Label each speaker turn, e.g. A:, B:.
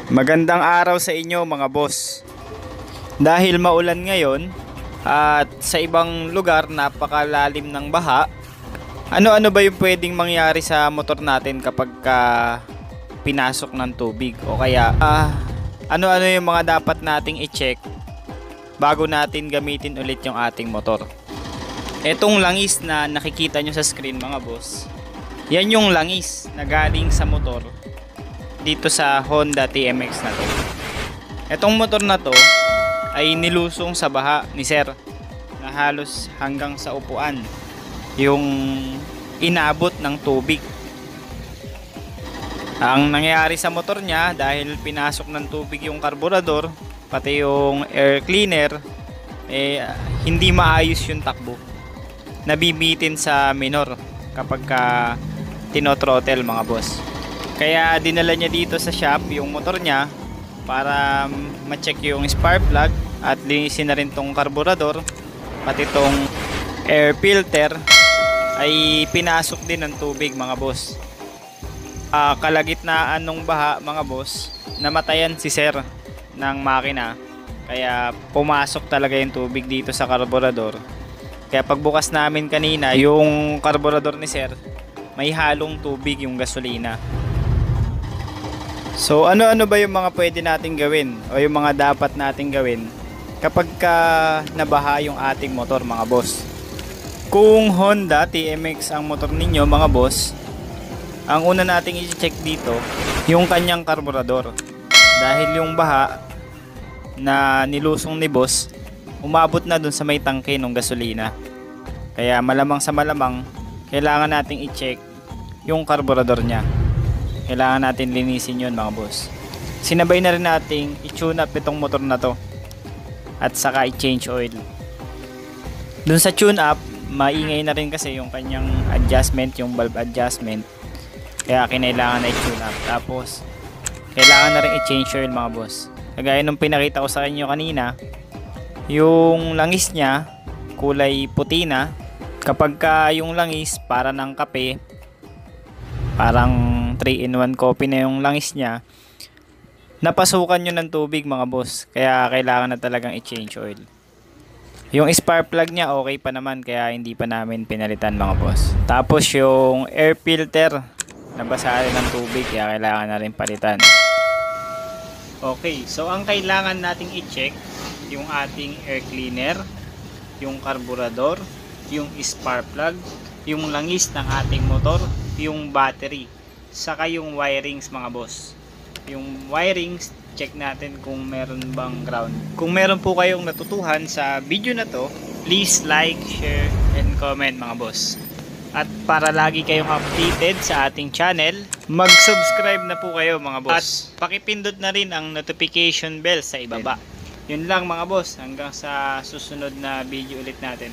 A: Magandang araw sa inyo mga boss. Dahil maulan ngayon at sa ibang lugar napakalalim ng baha, ano-ano ba yung pwedeng mangyari sa motor natin kapag pinasok ng tubig? O kaya ano-ano yung mga dapat nating i-check bago natin gamitin ulit yung ating motor? Etong langis na nakikita nyo sa screen mga boss, yan yung langis na galing sa motor dito sa Honda TMX na to. Etong motor na to ay nilusong sa baha ni sir na halos hanggang sa upuan yung inabot ng tubig. Ang nangyayari sa motor niya, dahil pinasok ng tubig yung karburador pati yung air cleaner, hindi maayos yung takbo. Nabibitin sa minor kapag tinotrottle mga boss. Kaya dinala niya dito sa shop yung motor niya para ma-check yung spark plug at linisin na rin tong karburador, pati tong air filter ay pinasok din ng tubig mga boss. Kalagitnaan ng baha mga boss, namatayan si sir ng makina, kaya pumasok talaga yung tubig dito sa karburador. Kaya pagbukas namin kanina, yung karburador ni sir may halong tubig yung gasolina. So ano-ano ba yung mga pwede nating gawin o yung mga dapat nating gawin kapag nabaha yung ating motor mga boss? Kung Honda TMX ang motor ninyo mga boss, ang una nating i-check dito yung kanyang karburador, dahil yung baha na nilusong ni boss umabot na dun sa may tangke ng gasolina. Kaya malamang sa malamang kailangan nating i-check yung karburador niya. Kailangan natin linisin yun mga boss. Sinabay na rin nating i-tune up itong motor na to at saka i-change oil. Dun sa tune up, maingay na rin kasi yung kanyang adjustment, yung valve adjustment. Kaya kinailangan na i-tune up. Tapos kailangan na rin i-change oil mga boss. Kagaya nung pinakita ko sa inyo kanina, yung langis niya kulay puti na. Kapag yung langis para ng kape, parang 3-in-1 coffee na yung langis niya, napasukan nyo ng tubig mga boss, kaya kailangan na talagang i-change oil. Yung spark plug niya okay pa naman, kaya hindi pa namin pinalitan mga boss. Tapos yung air filter nabasa rin ng tubig, kaya kailangan na rin palitan. Okay, so ang kailangan nating i-check yung ating air cleaner, yung karburador, yung spark plug, yung langis ng ating motor, yung battery, saka yung wirings mga boss. Yung wirings, check natin kung meron bang ground. Kung meron po kayong natutuhan sa video na to, please like, share, and comment mga boss. At para lagi kayong updated sa ating channel, mag-subscribe na po kayo mga boss. At pakipindot na rin ang notification bell sa ibaba. Yun lang mga boss, hanggang sa susunod na video ulit natin.